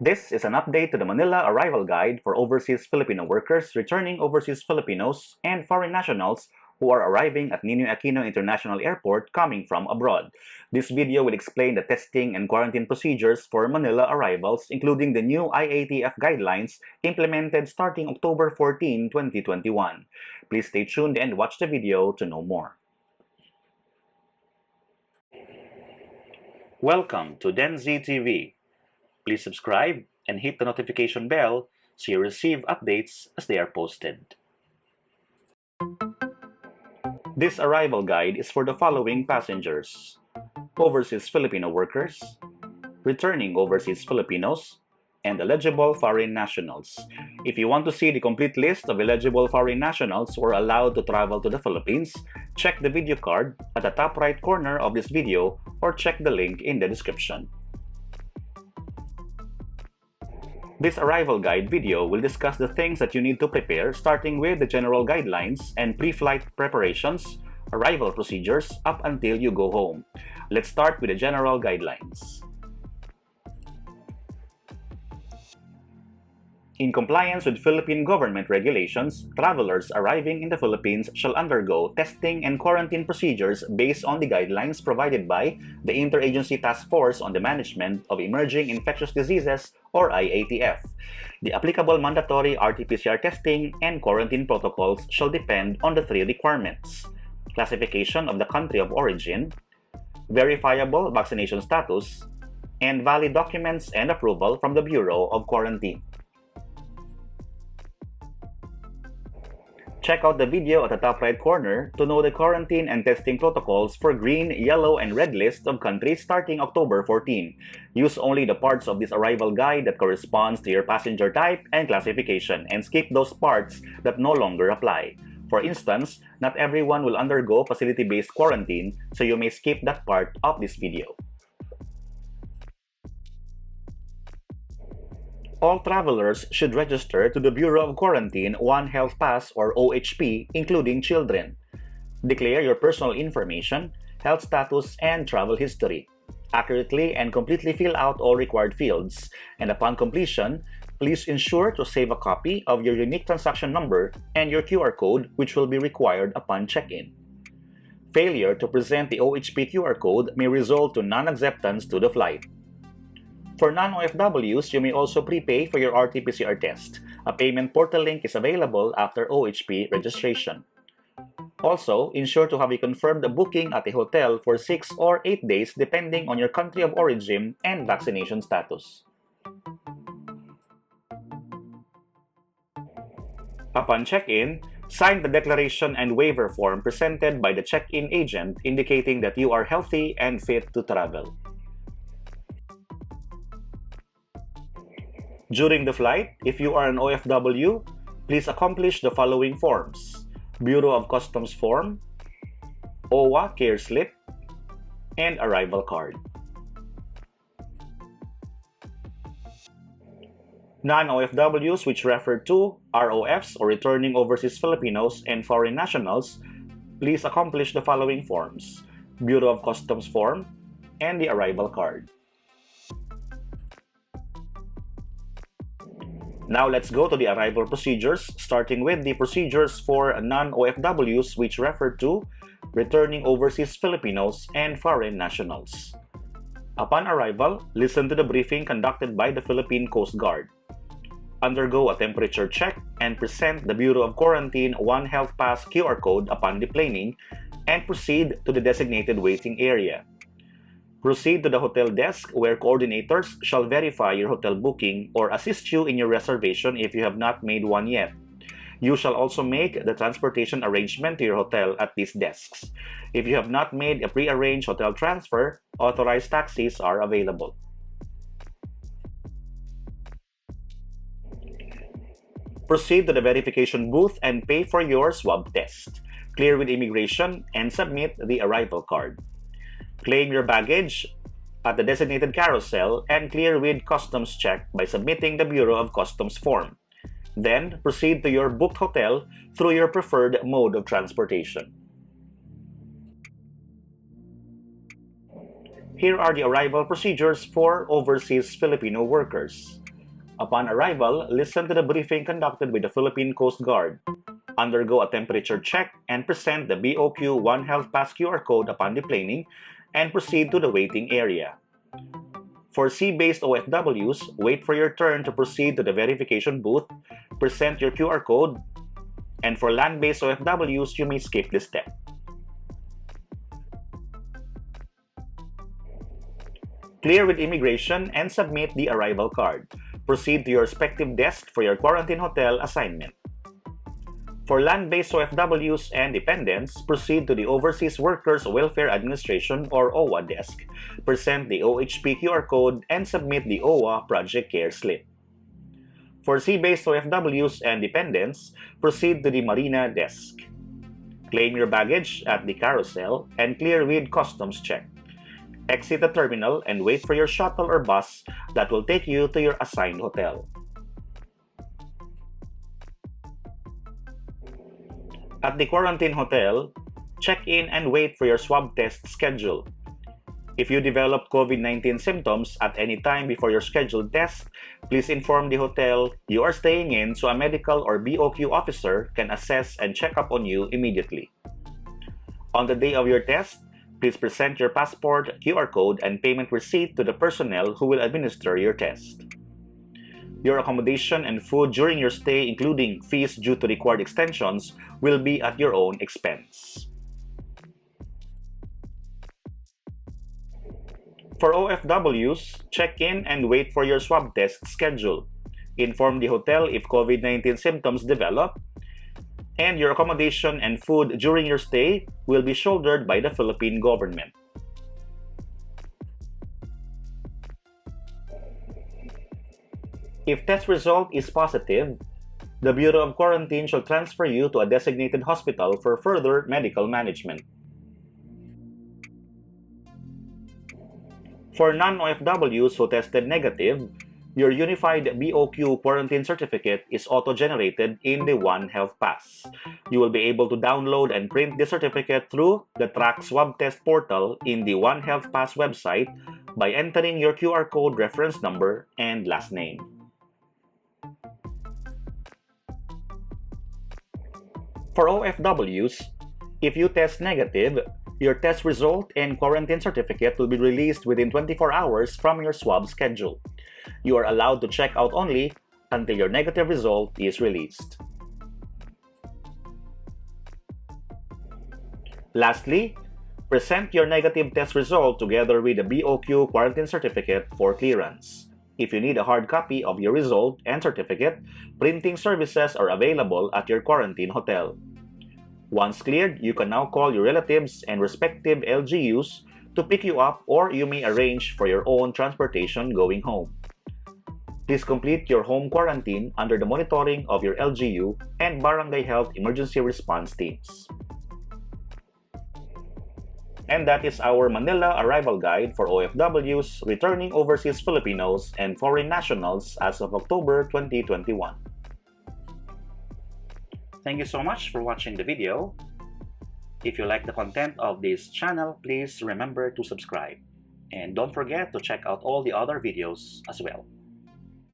This is an update to the Manila Arrival Guide for overseas Filipino workers, returning overseas Filipinos, and foreign nationals who are arriving at Ninoy Aquino International Airport coming from abroad. This video will explain the testing and quarantine procedures for Manila arrivals, including the new IATF guidelines implemented starting October 14, 2021. Please stay tuned and watch the video to know more. Welcome to DenZ TV. Please subscribe and hit the notification bell so you receive updates as they are posted. This arrival guide is for the following passengers: overseas Filipino workers, returning overseas Filipinos, and eligible foreign nationals. If you want to see the complete list of eligible foreign nationals who are allowed to travel to the Philippines, check the video card at the top right corner of this video or check the link in the description. This arrival guide video will discuss the things that you need to prepare, starting with the general guidelines and pre-flight preparations, arrival procedures, up until you go home. Let's start with the general guidelines. In compliance with Philippine government regulations, travelers arriving in the Philippines shall undergo testing and quarantine procedures based on the guidelines provided by the Interagency Task Force on the Management of Emerging Infectious Diseases, or IATF. The applicable mandatory RT-PCR testing and quarantine protocols shall depend on the three requirements: classification of the country of origin, verifiable vaccination status, and valid documents and approval from the Bureau of Quarantine. Check out the video at the top right corner to know the quarantine and testing protocols for green, yellow, and red list of countries starting October 14. Use only the parts of this arrival guide that corresponds to your passenger type and classification, and skip those parts that no longer apply. For instance, not everyone will undergo facility-based quarantine, so you may skip that part of this video. All travelers should register to the Bureau of Quarantine One Health Pass, or OHP, including children. Declare your personal information, health status, and travel history. Accurately and completely fill out all required fields, and upon completion, please ensure to save a copy of your unique transaction number and your QR code, which will be required upon check-in. Failure to present the OHP QR code may result to non-acceptance to the flight. For non-OFWs, you may also prepay for your RT-PCR test. A payment portal link is available after OHP registration. Also, ensure to have a confirmed booking at a hotel for 6 or 8 days depending on your country of origin and vaccination status. Upon check-in, sign the declaration and waiver form presented by the check-in agent indicating that you are healthy and fit to travel. During the flight, if you are an OFW, please accomplish the following forms: Bureau of Customs form, OWA care slip, and arrival card. Non-OFWs, which refer to ROFs or returning overseas Filipinos and foreign nationals, please accomplish the following forms: Bureau of Customs form and the arrival card. Now let's go to the arrival procedures, starting with the procedures for non-OFWs, which refer to returning overseas Filipinos and foreign nationals. Upon arrival, listen to the briefing conducted by the Philippine Coast Guard. Undergo a temperature check and present the Bureau of Quarantine One Health Pass QR code upon deplaning, and proceed to the designated waiting area. Proceed to the hotel desk where coordinators shall verify your hotel booking or assist you in your reservation if you have not made one yet. You shall also make the transportation arrangement to your hotel at these desks. If you have not made a pre-arranged hotel transfer, authorized taxis are available. Proceed to the verification booth and pay for your swab test. Clear with immigration and submit the arrival card. Claim your baggage at the designated carousel and clear with customs check by submitting the Bureau of Customs form. Then, proceed to your booked hotel through your preferred mode of transportation. Here are the arrival procedures for overseas Filipino workers. Upon arrival, listen to the briefing conducted by the Philippine Coast Guard. Undergo a temperature check and present the BOQ One Health Pass QR code upon deplaning and proceed to the waiting area. For sea-based OFWs, wait for your turn to proceed to the verification booth, present your QR code, and for land-based OFWs, you may skip this step. Clear with immigration and submit the arrival card. Proceed to your respective desk for your quarantine hotel assignment. For land-based OFWs and dependents, proceed to the Overseas Workers Welfare Administration or OWA desk, present the OHP QR code, and submit the OWA Project Care Slip. For sea-based OFWs and dependents, proceed to the Marina desk. Claim your baggage at the carousel and clear with customs check. Exit the terminal and wait for your shuttle or bus that will take you to your assigned hotel. At the quarantine hotel, check in and wait for your swab test schedule. If you develop COVID-19 symptoms at any time before your scheduled test, please inform the hotel you are staying in so a medical or BOQ officer can assess and check up on you immediately. On the day of your test, please present your passport, QR code, and payment receipt to the personnel who will administer your test. Your accommodation and food during your stay, including fees due to required extensions, will be at your own expense. For OFWs, check in and wait for your swab test schedule. Inform the hotel if COVID-19 symptoms develop, and your accommodation and food during your stay will be shouldered by the Philippine government. If test result is positive, the Bureau of Quarantine shall transfer you to a designated hospital for further medical management. For non-OFWs who tested negative, your unified BOQ quarantine certificate is auto-generated in the One Health Pass. You will be able to download and print the certificate through the Track Swab Test portal in the One Health Pass website by entering your QR code, reference number, and last name. For OFWs, if you test negative, your test result and quarantine certificate will be released within 24 hours from your swab schedule. You are allowed to check out only until your negative result is released. Lastly, present your negative test result together with the BOQ quarantine certificate for clearance. If you need a hard copy of your result and certificate, printing services are available at your quarantine hotel. Once cleared, you can now call your relatives and respective LGUs to pick you up, or you may arrange for your own transportation going home. Please complete your home quarantine under the monitoring of your LGU and Barangay Health Emergency Response Teams. And that is our Manila Arrival Guide for OFWs, returning overseas Filipinos, and foreign nationals as of October 2021. Thank you so much for watching the video. If you like the content of this channel, please remember to subscribe. And don't forget to check out all the other videos as well.